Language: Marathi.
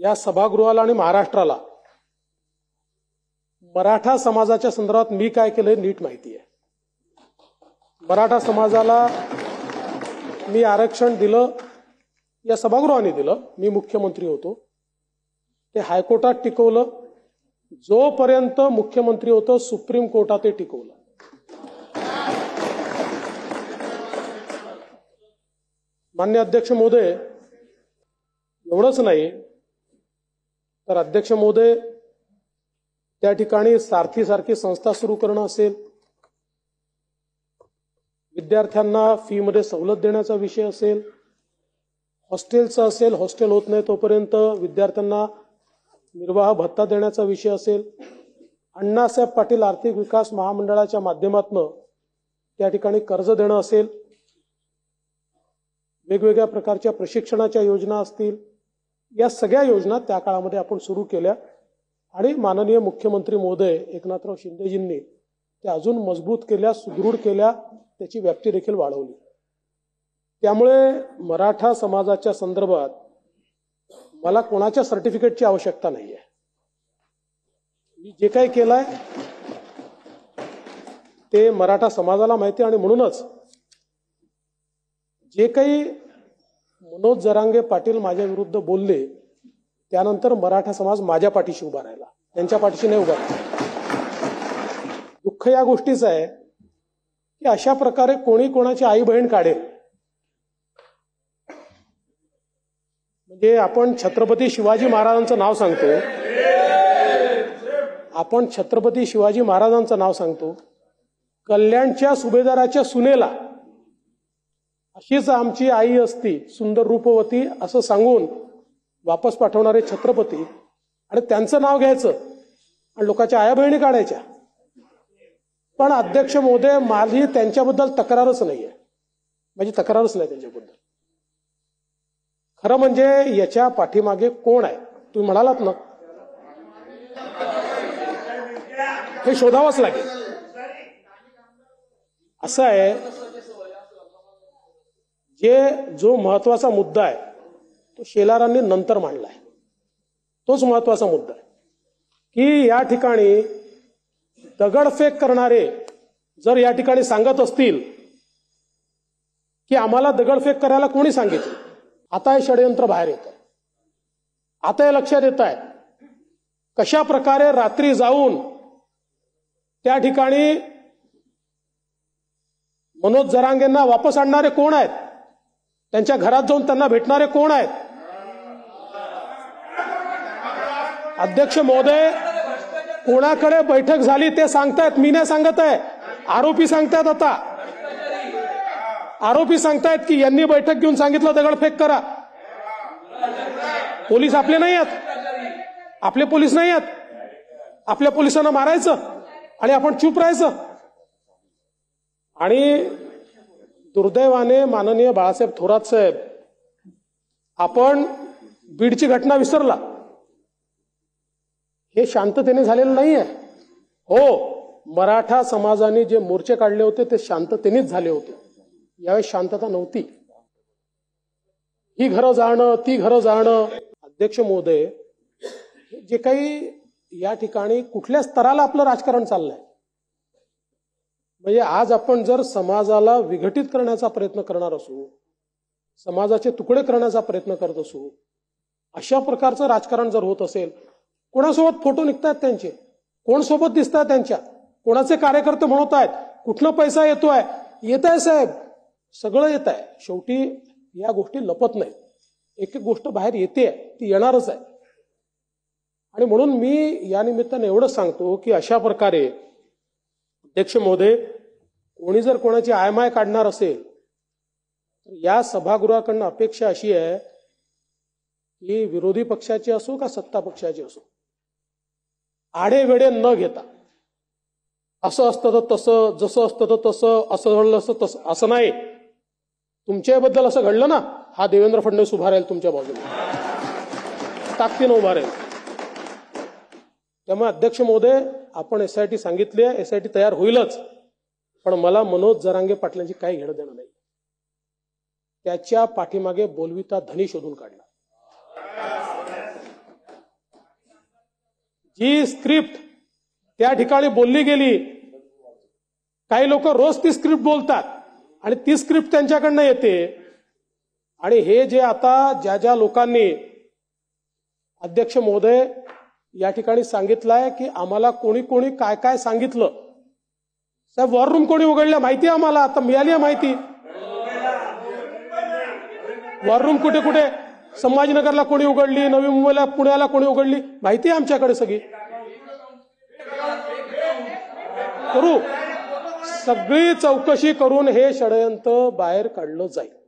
या सभागृहाला आणि महाराष्ट्राला मराठा समाजाच्या संदर्भात मी काय केलंय नीट माहिती आहे। मराठा समाजाला मी आरक्षण दिलं, या सभागृहाने दिलं, मी मुख्यमंत्री होतो, ते हायकोर्टात टिकवलं, जोपर्यंत मुख्यमंत्री होतो सुप्रीम कोर्टात ते टिकवलं। माननीय अध्यक्ष महोदय, एवढंच नाही तर अध्यक्ष महोदय त्या ठिकाणी सारखी संस्था सुरू करणं असेल, विद्यार्थ्यांना फी मध्ये सवलत देण्याचा विषय असेल, हॉस्टेलचा असेल, हॉस्टेल होत नाही तोपर्यंत विद्यार्थ्यांना निर्वाह भत्ता देण्याचा विषय असेल, अण्णासाहेब पाटील आर्थिक विकास महामंडळाच्या माध्यमातून त्या ठिकाणी कर्ज देणं असेल, वेगवेगळ्या प्रकारच्या प्रशिक्षणाच्या योजना असतील, या सगळ्या योजना त्या काळामध्ये आपण सुरू केल्या आणि माननीय मुख्यमंत्री महोदय एकनाथराव शिंदेजींनी त्या अजून मजबूत केल्या, सुदृढ केल्या, त्याची व्याप्ती देखील वाढवली। त्यामुळे मराठा समाजाच्या संदर्भात मला कोणाच्या सर्टिफिकेटची आवश्यकता नाहीये। मी जे काही केलंय ते मराठा समाजाला माहिती आणि म्हणूनच जे काही मनोज जरांगे पाटील माझ्या विरुद्ध बोलले त्यानंतर मराठा समाज माझ्या पाठीशी उभा राहिला, त्यांच्या पाठीशी नाही उभा राहिला। दुःख या गोष्टीचं आहे की अशा प्रकारे कोणी कोणाची आई बहीण काढेल। म्हणजे आपण छत्रपती शिवाजी महाराजांचं नाव सांगतो, कल्याणच्या सुभेदाराच्या सुनेला अशीच आमची आई असती सुंदर रूपवती असं सांगून वापस पाठवणारे छत्रपती, आणि त्यांचं नाव घ्यायचं आणि लोकांच्या आया बहिणी काढायच्या। पण अध्यक्ष महोदय, माझी त्यांच्याबद्दल तक्रारच नाहीये, माझी तक्रारच नाही त्यांच्याबद्दल। खरं म्हणजे याच्या पाठीमागे कोण आहे तुम्ही म्हणालात ना, हे शोधावंच लागेल। असं आहे, जो महत्वाचा मुद्दा आहे तो शेलारांनी नंतर मांडलाय, तोच महत्वाचा मुद्दा आहे की या ठिकाणी दगडफेक करणारे जर या ठिकाणी सांगत असतील की आम्हाला दगडफेक करायला कोणी सांगितलं, आता हे षडयंत्र बाहेर येतं, आता हे लक्षात येत आहे कशा प्रकारे रात्री जाऊन त्या ठिकाणी मनोज जरांगेंना वापस आणणारे कोण आहेत, त्यांच्या घरात जाऊन त्यांना भेटणारे कोण आहेत। अध्यक्ष महोदय, कोणाकडे बैठक झाली ते सांगतायत, मी नाही सांगत आहे, आरोपी सांगतायत। आता आरोपी सांगतायत की यांनी बैठक घेऊन सांगितलं दगडफेक करा। पोलीस आपले नाही आहेत, आपले पोलीस नाही आहेत, आपल्या पोलिसांना मारायचं आणि आपण चूप राहायचं। आणि दुर्दैवाने माननीय बाळासाहेब थोरात साहेब, आपण बीडची घटना विसरला, हे शांततेने झालेलं नाहीये। हो, मराठा समाजाने जे मोर्चे काढले होते ते शांततेनेच झाले होते, यावेळी शांतता नव्हती। ही घरं जाणं, ती घरं जाणं। अध्यक्ष महोदय, जे काही या ठिकाणी कुठल्या स्तराला आपलं राजकारण चाललंय, म्हणजे आज आपण जर समाजाला विघटित करण्याचा प्रयत्न करणार असू, समाजाचे तुकडे करण्याचा प्रयत्न करत असू, अशा प्रकारचं राजकारण जर होत असेल, कोणासोबत फोटो निघतात त्यांचे, कोण सोबत दिसतात त्यांच्या, कोणाचे कार्यकर्ते म्हणत आहेत, कुठनं पैसा येतोय, येत आहे साहेब, सगळं येत आहे। शेवटी या गोष्टी लपत नाहीत, एक एक गोष्ट बाहेर येते, ती येणारच आहे। आणि म्हणून मी या निमित्ताने एवढंच सांगतो की अशा प्रकारे अध्यक्ष महोदय, कोणी जर कोणाची आयमाय काढणार असेल तर या सभागृहाकडनं अपेक्षा अशी आहे की विरोधी पक्षाची असो का सत्ता पक्षाची असो, आडेवेडे न घेता, असं असतं तर तसं, जसं असतं तर तसं, असं घडलं असं तसं, असं नाही। तुमच्याबद्दल असं घडलं ना, हा देवेंद्र फडणवीस उभा राहील तुमच्या बाजूने, ताकदीनं उभा राहील। त्यामुळे अध्यक्ष महोदय, आपण एसआयटी सांगितली आहे, एसआयटी तयार होईलच, पण मला मनोज जरांगे पाटलांची काही घेणं देणं नाही। त्याच्या पाठीमागे बोलविता धनी शोधून काढला। जी स्क्रिप्ट त्या ठिकाणी बोलली गेली, काही लोक रोज ती स्क्रिप्ट बोलतात आणि ती स्क्रिप्ट त्यांच्याकडनं येते. आणि हे जे आता ज्या ज्या लोकांनी, अध्यक्ष महोदय या ठिकाणी सांगितलंय की आम्हाला कोणी कोणी काय काय सांगितलं. साहेब, वॉर रूम कोणी उघडल्या माहिती आहे आम्हाला, आता मिळाली आहे माहिती. वॉर रूम कुठे कुठे, संभाजीनगरला कोणी उघडली, नवी मुंबईला, पुण्याला कोणी उघडली, माहिती आहे आमच्याकडे सगळी. करू, सगळी चौकशी करून हे षडयंत्र बाहेर काढलं जाईल.